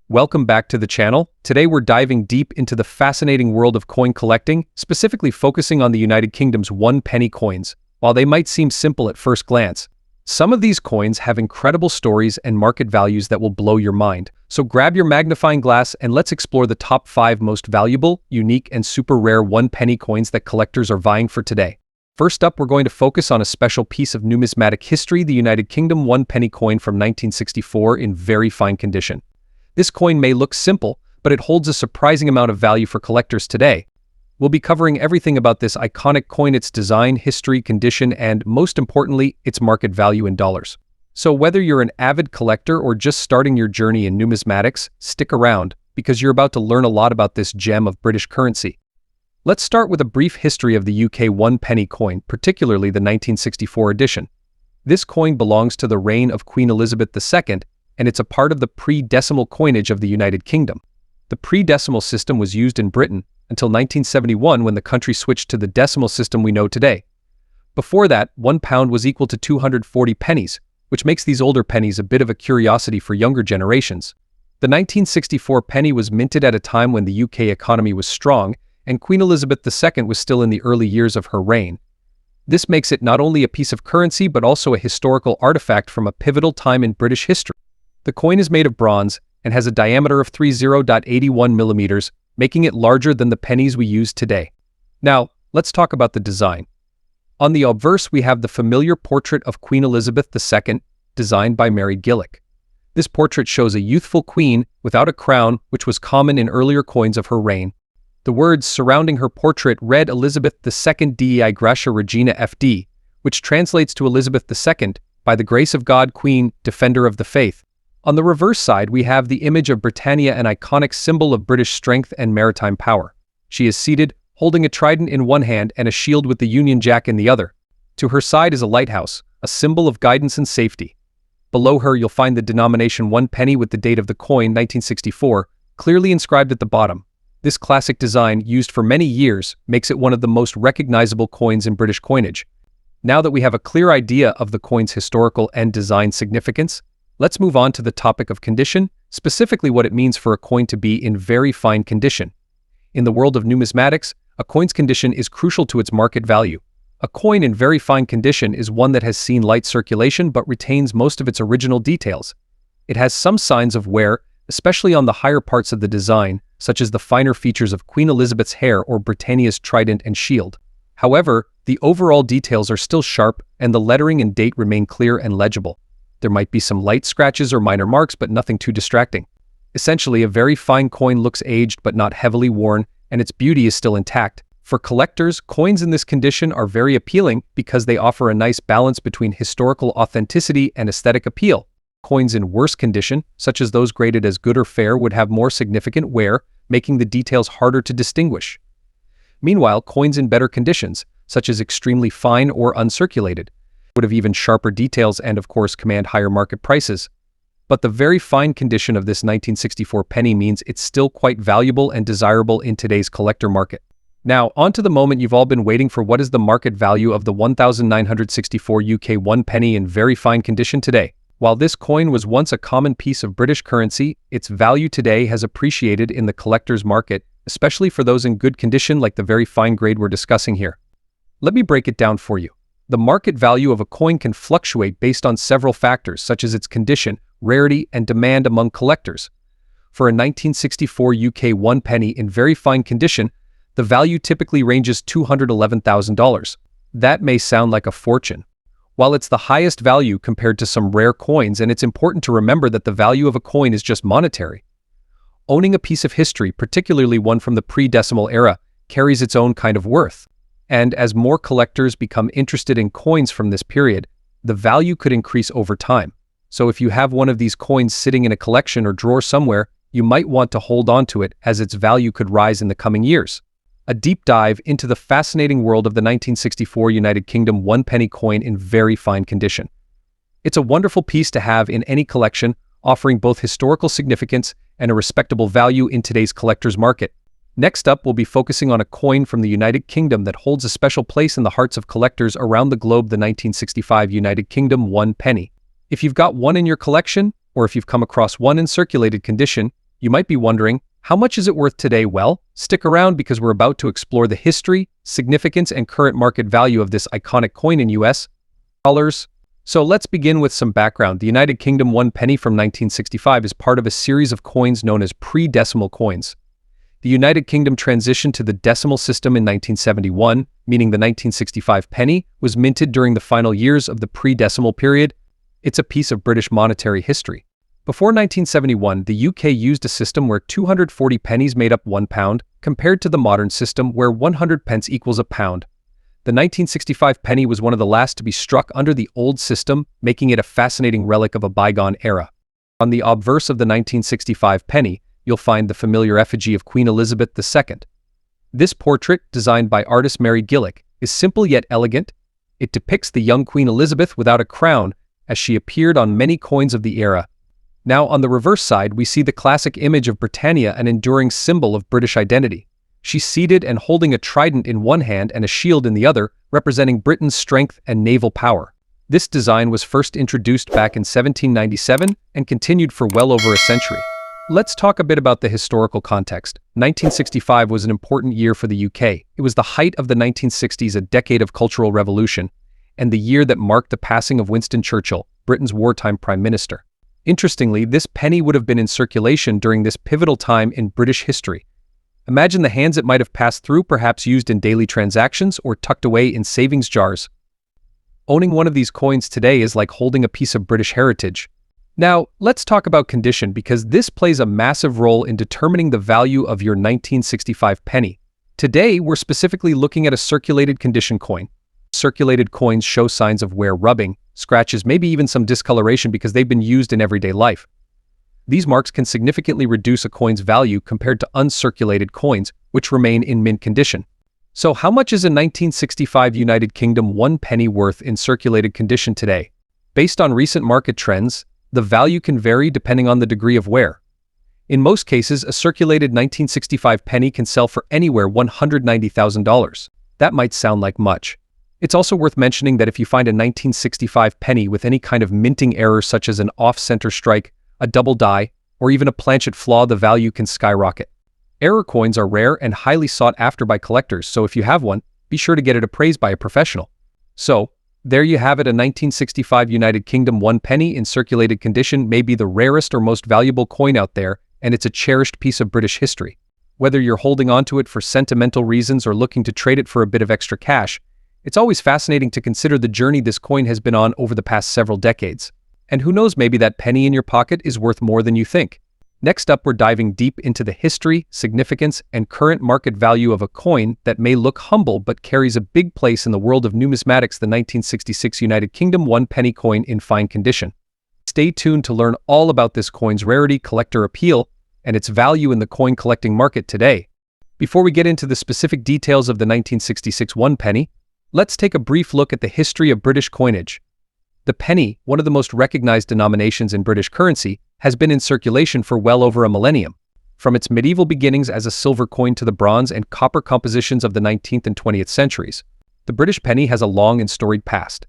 Welcome back to the channel. Today we're diving deep into the fascinating world of coin collecting, specifically focusing on the United Kingdom's 1 penny coins. While they might seem simple at first glance, some of these coins have incredible stories and market values that will blow your mind. So grab your magnifying glass and let's explore the top 5 most valuable, unique, and super rare 1 penny coins that collectors are vying for today. First up, we're going to focus on a special piece of numismatic history, the United Kingdom 1 penny coin from 1964 in very fine condition. This coin may look simple, but it holds a surprising amount of value for collectors today. We'll be covering everything about this iconic coin, its design, history, condition, and most importantly, its market value in dollars. So whether you're an avid collector or just starting your journey in numismatics, stick around, because you're about to learn a lot about this gem of British currency. Let's start with a brief history of the UK 1 penny coin, particularly the 1964 edition. This coin belongs to the reign of Queen Elizabeth II, and it's a part of the pre-decimal coinage of the United Kingdom. The pre-decimal system was used in Britain until 1971 when the country switched to the decimal system we know today. Before that, £1 was equal to 240 pennies, which makes these older pennies a bit of a curiosity for younger generations. The 1964 penny was minted at a time when the UK economy was strong, and Queen Elizabeth II was still in the early years of her reign. This makes it not only a piece of currency but also a historical artifact from a pivotal time in British history. The coin is made of bronze and has a diameter of 30.81 millimeters, making it larger than the pennies we use today. Now, let's talk about the design. On the obverse, we have the familiar portrait of Queen Elizabeth II, designed by Mary Gillick. This portrait shows a youthful queen without a crown, which was common in earlier coins of her reign. The words surrounding her portrait read Elizabeth II Dei Gratia Regina FD, which translates to Elizabeth II, by the grace of God, Queen, Defender of the Faith. On the reverse side, we have the image of Britannia, an iconic symbol of British strength and maritime power. She is seated, holding a trident in one hand and a shield with the Union Jack in the other. To her side is a lighthouse, a symbol of guidance and safety. Below her, you'll find the denomination 1 penny with the date of the coin, 1964, clearly inscribed at the bottom. This classic design, used for many years, makes it one of the most recognizable coins in British coinage. Now that we have a clear idea of the coin's historical and design significance, let's move on to the topic of condition, specifically what it means for a coin to be in very fine condition. In the world of numismatics, a coin's condition is crucial to its market value. A coin in very fine condition is one that has seen light circulation but retains most of its original details. It has some signs of wear, especially on the higher parts of the design, such as the finer features of Queen Elizabeth's hair or Britannia's trident and shield. However, the overall details are still sharp and the lettering and date remain clear and legible. There might be some light scratches or minor marks, but nothing too distracting. Essentially, a very fine coin looks aged but not heavily worn, and its beauty is still intact. For collectors, coins in this condition are very appealing because they offer a nice balance between historical authenticity and aesthetic appeal. Coins in worse condition, such as those graded as good or fair, would have more significant wear, making the details harder to distinguish. Meanwhile, coins in better conditions, such as extremely fine or uncirculated, would have even sharper details and, of course, command higher market prices. But the very fine condition of this 1964 penny means it's still quite valuable and desirable in today's collector market. Now, on to the moment you've all been waiting for. What is the market value of the 1964 UK 1 penny in very fine condition today? While this coin was once a common piece of British currency, its value today has appreciated in the collector's market, especially for those in good condition like the very fine grade we're discussing here. Let me break it down for you. The market value of a coin can fluctuate based on several factors, such as its condition, rarity, and demand among collectors. For a 1964 UK 1 penny in very fine condition, the value typically ranges $211,000. That may sound like a fortune. While it's the highest value compared to some rare coins, and it's important to remember that the value of a coin is just monetary. Owning a piece of history, particularly one from the pre-decimal era, carries its own kind of worth. And as more collectors become interested in coins from this period, the value could increase over time. So if you have one of these coins sitting in a collection or drawer somewhere, you might want to hold on to it, as its value could rise in the coming years. A deep dive into the fascinating world of the 1964 United Kingdom 1 penny coin in very fine condition. It's a wonderful piece to have in any collection, offering both historical significance and a respectable value in today's collector's market. Next up, we'll be focusing on a coin from the United Kingdom that holds a special place in the hearts of collectors around the globe, the 1965 United Kingdom 1 penny. If you've got one in your collection, or if you've come across one in circulated condition, You might be wondering, how much is it worth today? Well, stick around because we're about to explore the history, significance, and current market value of this iconic coin in US dollars. So let's begin with some background. The United Kingdom 1 penny from 1965 is part of a series of coins known as pre-decimal coins. The United Kingdom transitioned to the decimal system in 1971, meaning the 1965 penny was minted during the final years of the pre-decimal period. It's a piece of British monetary history. Before 1971, the UK used a system where 240 pennies made up £1, compared to the modern system where 100 pence equals a pound. The 1965 penny was one of the last to be struck under the old system, making it a fascinating relic of a bygone era. On the obverse of the 1965 penny, you'll find the familiar effigy of Queen Elizabeth II. This portrait, designed by artist Mary Gillick, is simple yet elegant. It depicts the young Queen Elizabeth without a crown, as she appeared on many coins of the era. Now, on the reverse side, we see the classic image of Britannia, an enduring symbol of British identity. She's seated and holding a trident in one hand and a shield in the other, representing Britain's strength and naval power. This design was first introduced back in 1797 and continued for well over a century. Let's talk a bit about the historical context. 1965 was an important year for the UK. It was the height of the 1960s, a decade of cultural revolution, and the year that marked the passing of Winston Churchill, Britain's wartime Prime Minister. Interestingly, this penny would have been in circulation during this pivotal time in British history. Imagine the hands it might have passed through, perhaps used in daily transactions or tucked away in savings jars. Owning one of these coins today is like holding a piece of British heritage. Now, let's talk about condition, because this plays a massive role in determining the value of your 1965 penny. Today, we're specifically looking at a circulated condition coin. Circulated coins show signs of wear, rubbing, scratches, maybe even some discoloration because they've been used in everyday life. These marks can significantly reduce a coin's value compared to uncirculated coins, which remain in mint condition. So how much is a 1965 United Kingdom 1 penny worth in circulated condition today? Based on recent market trends, the value can vary depending on the degree of wear. In most cases, a circulated 1965 penny can sell for anywhere $190,000. That might sound like much. It's also worth mentioning that if you find a 1965 penny with any kind of minting error such as an off-center strike, a double die, or even a planchet flaw, the value can skyrocket. Error coins are rare and highly sought after by collectors, so if you have one, be sure to get it appraised by a professional. So, there you have it, a 1965 United Kingdom 1 penny in circulated condition may be the rarest or most valuable coin out there, and it's a cherished piece of British history. Whether you're holding onto it for sentimental reasons or looking to trade it for a bit of extra cash, it's always fascinating to consider the journey this coin has been on over the past several decades. And who knows, maybe that penny in your pocket is worth more than you think. Next up, we're diving deep into the history, significance, and current market value of a coin that may look humble but carries a big place in the world of numismatics, the 1966 United Kingdom 1 penny coin in fine condition. Stay tuned to learn all about this coin's rarity, collector appeal, and its value in the coin collecting market today. Before we get into the specific details of the 1966 1 penny, let's take a brief look at the history of British coinage. The penny, one of the most recognized denominations in British currency, has been in circulation for well over a millennium. From its medieval beginnings as a silver coin to the bronze and copper compositions of the 19th and 20th centuries, the British penny has a long and storied past.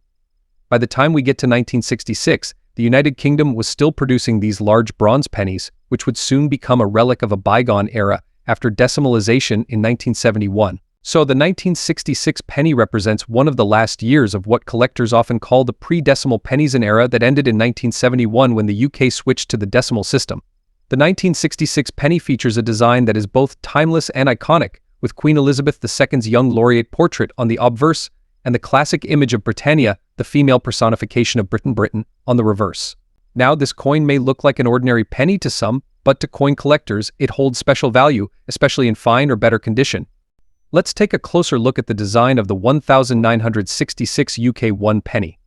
By the time we get to 1966, the United Kingdom was still producing these large bronze pennies, which would soon become a relic of a bygone era after decimalization in 1971. So the 1966 penny represents one of the last years of what collectors often call the pre-decimal pennies, an era that ended in 1971 when the UK switched to the decimal system. The 1966 penny features a design that is both timeless and iconic, with Queen Elizabeth II's young laureate portrait on the obverse and the classic image of Britannia, the female personification of Britain, on the reverse. Now, this coin may look like an ordinary penny to some, but to coin collectors, it holds special value, especially in fine or better condition. Let's take a closer look at the design of the 1966 UK 1 penny.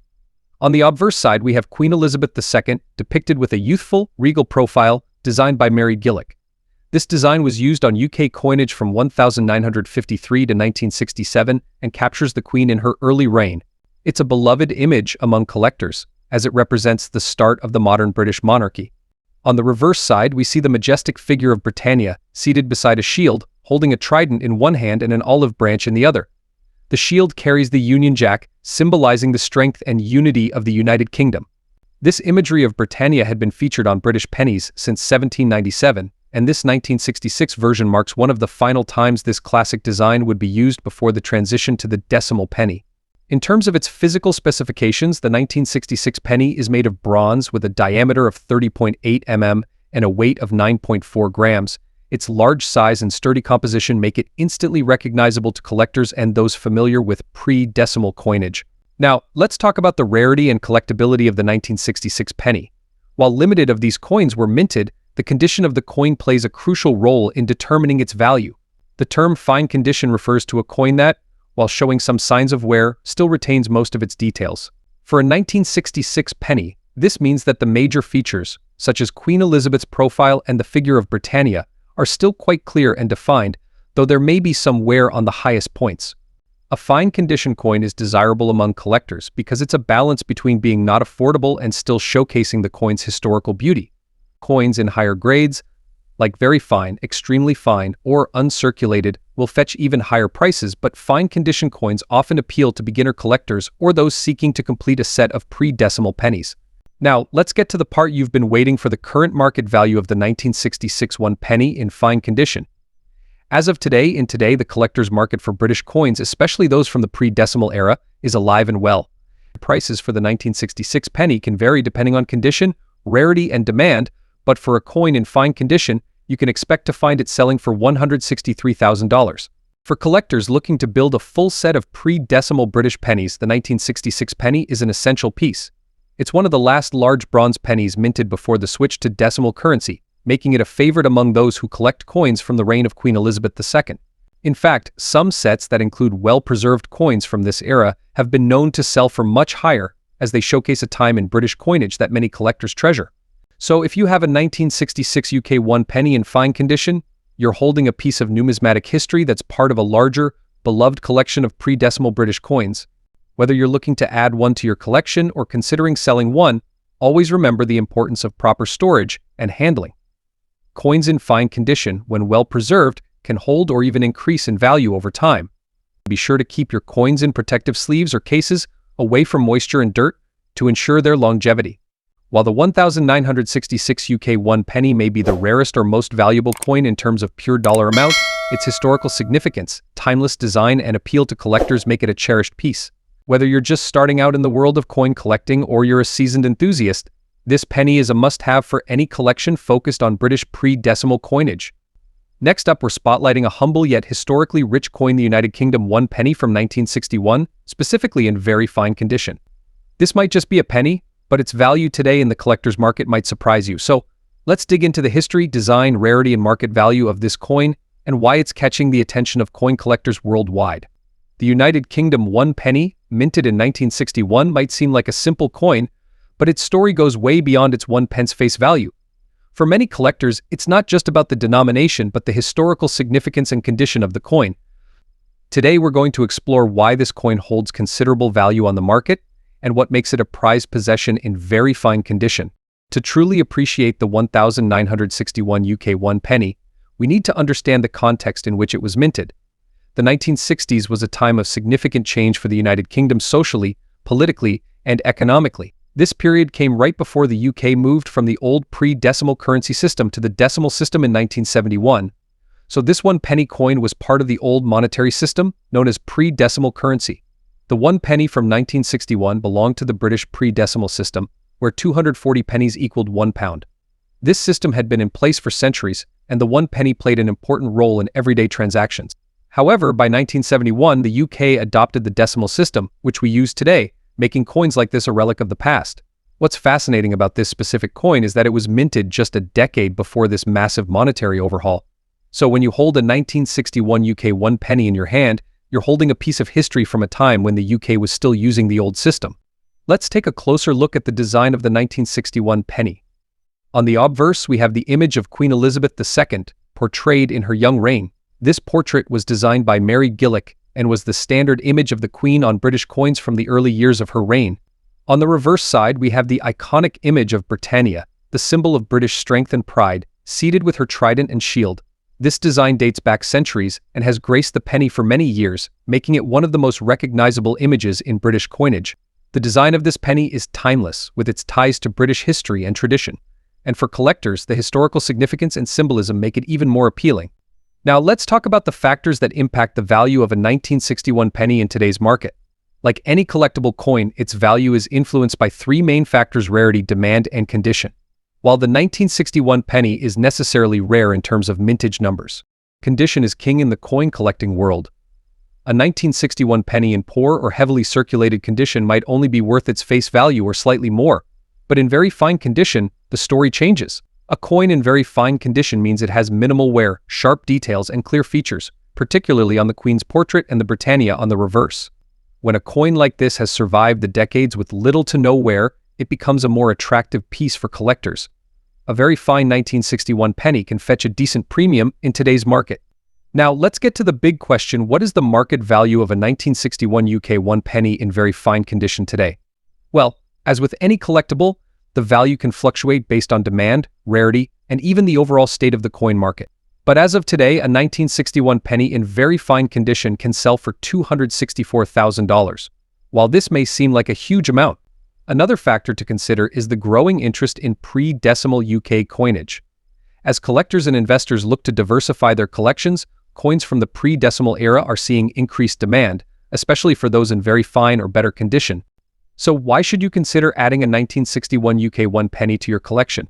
On the obverse side, we have Queen Elizabeth II, depicted with a youthful, regal profile, designed by Mary Gillick. This design was used on UK coinage from 1953 to 1967 and captures the Queen in her early reign. It's a beloved image among collectors, as it represents the start of the modern British monarchy. On the reverse side, we see the majestic figure of Britannia, seated beside a shield, holding a trident in one hand and an olive branch in the other. The shield carries the Union Jack, symbolizing the strength and unity of the United Kingdom. This imagery of Britannia had been featured on British pennies since 1797, and this 1966 version marks one of the final times this classic design would be used before the transition to the decimal penny. In terms of its physical specifications, the 1966 penny is made of bronze with a diameter of 30.8 mm and a weight of 9.4 grams. Its large size and sturdy composition make it instantly recognizable to collectors and those familiar with pre-decimal coinage. Now, let's talk about the rarity and collectability of the 1966 penny. While limited of these coins were minted, the condition of the coin plays a crucial role in determining its value. The term fine condition refers to a coin that, while showing some signs of wear, still retains most of its details. For a 1966 penny, this means that the major features, such as Queen Elizabeth's profile and the figure of Britannia, are still quite clear and defined, though there may be some wear on the highest points. A fine condition coin is desirable among collectors because it's a balance between being not affordable and still showcasing the coin's historical beauty. Coins in higher grades, like very fine, extremely fine, or uncirculated, will fetch even higher prices, but fine condition coins often appeal to beginner collectors or those seeking to complete a set of pre-decimal pennies. Now, let's get to the part you've been waiting for: the current market value of the 1966 one penny in fine condition. As of today, the collector's market for British coins, especially those from the pre-decimal era, is alive and well. Prices for the 1966 penny can vary depending on condition, rarity, and demand, but for a coin in fine condition, you can expect to find it selling for $163,000. For collectors looking to build a full set of pre-decimal British pennies, the 1966 penny is an essential piece. It's one of the last large bronze pennies minted before the switch to decimal currency, making it a favorite among those who collect coins from the reign of Queen Elizabeth II. In fact, some sets that include well-preserved coins from this era have been known to sell for much higher, as they showcase a time in British coinage that many collectors treasure. So if you have a 1966 UK one penny in fine condition, you're holding a piece of numismatic history that's part of a larger, beloved collection of pre-decimal British coins. Whether you're looking to add one to your collection or considering selling one, always remember the importance of proper storage and handling. Coins in fine condition, when well preserved, can hold or even increase in value over time. Be sure to keep your coins in protective sleeves or cases away from moisture and dirt to ensure their longevity. While the 1966 UK one penny may be the rarest or most valuable coin in terms of pure dollar amount, its historical significance, timeless design, and appeal to collectors make it a cherished piece. Whether you're just starting out in the world of coin collecting or you're a seasoned enthusiast, this penny is a must-have for any collection focused on British pre-decimal coinage. Next up, we're spotlighting a humble yet historically rich coin, the United Kingdom one penny from 1961, specifically in very fine condition. This might just be a penny, but its value today in the collector's market might surprise you. So, let's dig into the history, design, rarity, and market value of this coin and why it's catching the attention of coin collectors worldwide. The United Kingdom one penny, minted in 1961, might seem like a simple coin, but its story goes way beyond its 1 pence face value. For many collectors, it's not just about the denomination, but the historical significance and condition of the coin. Today, we're going to explore why this coin holds considerable value on the market and what makes it a prized possession in very fine condition. To truly appreciate the 1961 UK one penny, we need to understand the context in which it was minted. The 1960s was a time of significant change for the United Kingdom socially, politically, and economically. This period came right before the UK moved from the old pre-decimal currency system to the decimal system in 1971. So this one penny coin was part of the old monetary system, known as pre-decimal currency. The one penny from 1961 belonged to the British pre-decimal system, where 240 pennies equaled £1. This system had been in place for centuries, and the one penny played an important role in everyday transactions. However, by 1971, the UK adopted the decimal system, which we use today, making coins like this a relic of the past. What's fascinating about this specific coin is that it was minted just a decade before this massive monetary overhaul. So when you hold a 1961 UK one penny in your hand, you're holding a piece of history from a time when the UK was still using the old system. Let's take a closer look at the design of the 1961 penny. On the obverse, we have the image of Queen Elizabeth II, portrayed in her young reign. This portrait was designed by Mary Gillick and was the standard image of the Queen on British coins from the early years of her reign. On the reverse side, we have the iconic image of Britannia, the symbol of British strength and pride, seated with her trident and shield. This design dates back centuries and has graced the penny for many years, making it one of the most recognizable images in British coinage. The design of this penny is timeless, with its ties to British history and tradition. And for collectors, the historical significance and symbolism make it even more appealing. Now let's talk about the factors that impact the value of a 1961 penny in today's market. Like any collectible coin, its value is influenced by three main factors: rarity, demand, and condition. While the 1961 penny is necessarily rare in terms of mintage numbers, condition is king in the coin collecting world. A 1961 penny in poor or heavily circulated condition might only be worth its face value or slightly more, but in very fine condition, the story changes. A coin in very fine condition means it has minimal wear, sharp details, and clear features, particularly on the Queen's portrait and the Britannia on the reverse. When a coin like this has survived the decades with little to no wear, it becomes a more attractive piece for collectors. A very fine 1961 penny can fetch a decent premium in today's market. Now, let's get to the big question: what is the market value of a 1961 UK 1 penny in very fine condition today? Well, as with any collectible, the value can fluctuate based on demand, rarity, and even the overall state of the coin market. But as of today, a 1961 penny in very fine condition can sell for $264,000. While this may seem like a huge amount, another factor to consider is the growing interest in pre-decimal UK coinage. As collectors and investors look to diversify their collections, coins from the pre-decimal era are seeing increased demand, especially for those in very fine or better condition. So why should you consider adding a 1961 UK 1 penny to your collection?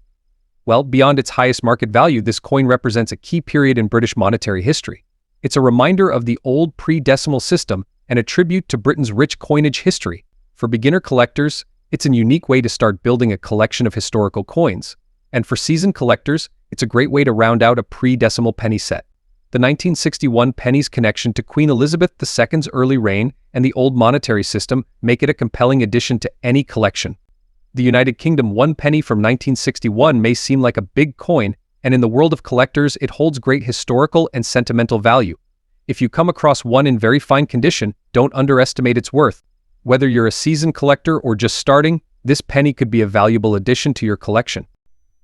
Well, beyond its highest market value, this coin represents a key period in British monetary history. It's a reminder of the old pre-decimal system and a tribute to Britain's rich coinage history. For beginner collectors, it's a unique way to start building a collection of historical coins. And for seasoned collectors, it's a great way to round out a pre-decimal penny set. The 1961 penny's connection to Queen Elizabeth II's early reign and the old monetary system make it a compelling addition to any collection. The United Kingdom 1 penny from 1961 may seem like a big coin, and in the world of collectors, it holds great historical and sentimental value. If you come across one in very fine condition, don't underestimate its worth. Whether you're a seasoned collector or just starting, this penny could be a valuable addition to your collection.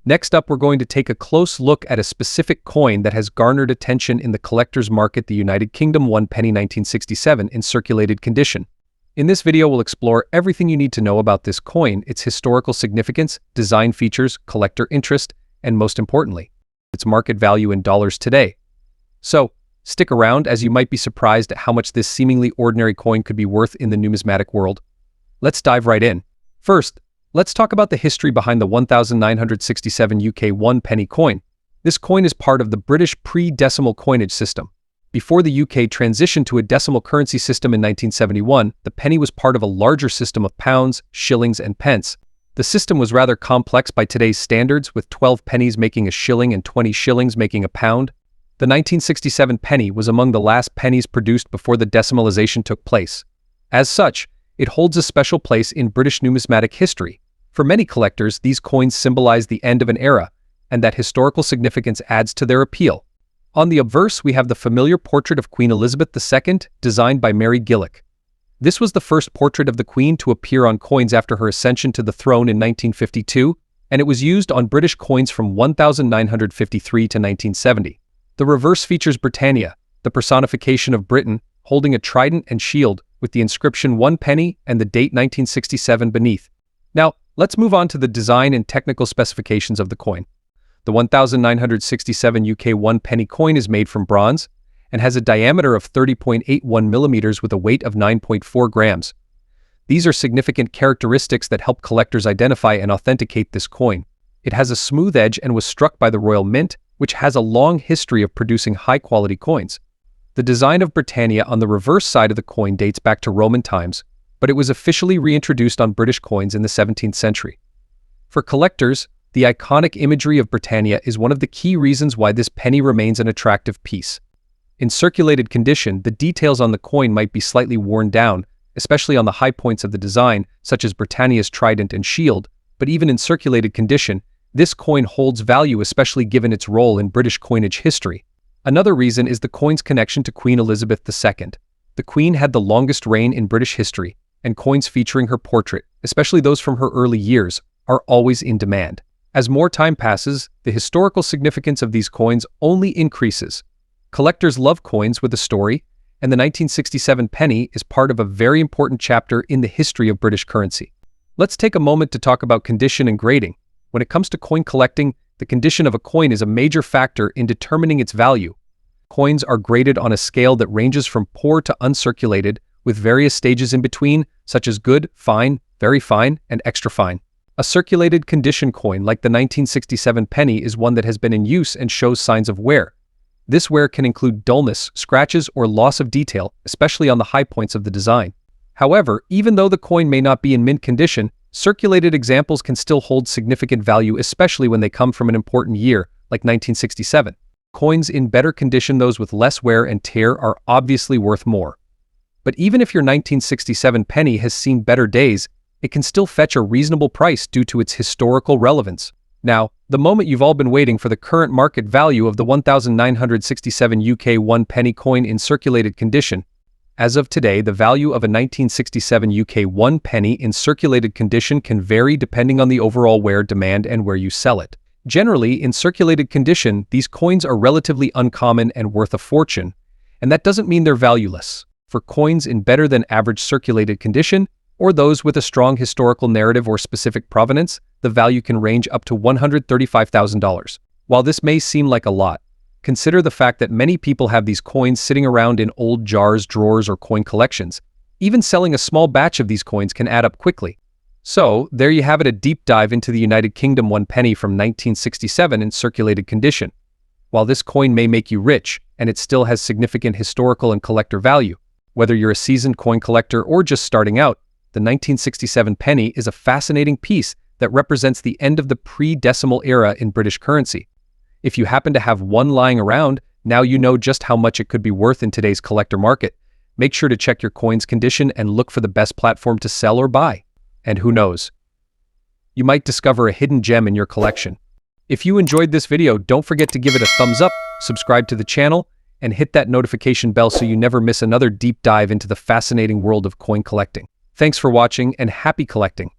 Next up, we're going to take a close look at a specific coin that has garnered attention in the collector's market: the United Kingdom 1 penny 1967 in circulated condition. In this video, we'll explore everything you need to know about this coin, its historical significance, design features, collector interest, and most importantly, its market value in dollars today. So, stick around, as you might be surprised at how much this seemingly ordinary coin could be worth in the numismatic world. Let's dive right in. First, let's talk about the history behind the 1967 UK 1 penny coin. This coin is part of the British pre-decimal coinage system. Before the UK transitioned to a decimal currency system in 1971, the penny was part of a larger system of pounds, shillings, and pence. The system was rather complex by today's standards, with 12 pennies making a shilling and 20 shillings making a pound. The 1967 penny was among the last pennies produced before the decimalization took place. As such, it holds a special place in British numismatic history. For many collectors, these coins symbolize the end of an era, and that historical significance adds to their appeal. On the obverse, we have the familiar portrait of Queen Elizabeth II, designed by Mary Gillick. This was the first portrait of the Queen to appear on coins after her ascension to the throne in 1952, and it was used on British coins from 1953 to 1970. The reverse features Britannia, the personification of Britain, holding a trident and shield, with the inscription 1 penny and the date 1967 beneath. Now, let's move on to the design and technical specifications of the coin. The 1967 UK 1 penny coin is made from bronze and has a diameter of 30.81 millimeters with a weight of 9.4 grams. These are significant characteristics that help collectors identify and authenticate this coin. It has a smooth edge and was struck by the Royal Mint, which has a long history of producing high-quality coins. The design of Britannia on the reverse side of the coin dates back to Roman times, but it was officially reintroduced on British coins in the 17th century. For collectors, the iconic imagery of Britannia is one of the key reasons why this penny remains an attractive piece. In circulated condition, the details on the coin might be slightly worn down, especially on the high points of the design, such as Britannia's trident and shield, but even in circulated condition, this coin holds value, especially given its role in British coinage history. Another reason is the coin's connection to Queen Elizabeth II. The Queen had the longest reign in British history, and coins featuring her portrait, especially those from her early years, are always in demand. As more time passes, the historical significance of these coins only increases. Collectors love coins with a story, and the 1967 penny is part of a very important chapter in the history of British currency. Let's take a moment to talk about condition and grading. When it comes to coin collecting, the condition of a coin is a major factor in determining its value. Coins are graded on a scale that ranges from poor to uncirculated, with various stages in between, such as good, fine, very fine, and extra fine. A circulated condition coin like the 1967 penny is one that has been in use and shows signs of wear. This wear can include dullness, scratches, or loss of detail, especially on the high points of the design. However, even though the coin may not be in mint condition, circulated examples can still hold significant value, especially when they come from an important year, like 1967. Coins in better condition, those with less wear and tear, are obviously worth more. But even if your 1967 penny has seen better days, it can still fetch a reasonable price due to its historical relevance. Now, the moment you've all been waiting for: the current market value of the 1967 UK 1 penny coin in circulated condition. As of today, the value of a 1967 UK 1 penny in circulated condition can vary depending on the overall wear demand and where you sell it. Generally, in circulated condition, these coins are relatively uncommon and worth a fortune, and that doesn't mean they're valueless. For coins in better than average circulated condition, or those with a strong historical narrative or specific provenance, the value can range up to $135,000. While this may seem like a lot, consider the fact that many people have these coins sitting around in old jars, drawers, or coin collections. Even selling a small batch of these coins can add up quickly. So, there you have it, a deep dive into the United Kingdom 1 penny from 1967 in circulated condition. While this coin may make you rich, and it still has significant historical and collector value, whether you're a seasoned coin collector or just starting out, the 1967 penny is a fascinating piece that represents the end of the pre-decimal era in British currency. If you happen to have one lying around, now you know just how much it could be worth in today's collector market. Make sure to check your coin's condition and look for the best platform to sell or buy. And who knows, you might discover a hidden gem in your collection. If you enjoyed this video, don't forget to give it a thumbs up, subscribe to the channel, and hit that notification bell so you never miss another deep dive into the fascinating world of coin collecting. Thanks for watching, and happy collecting!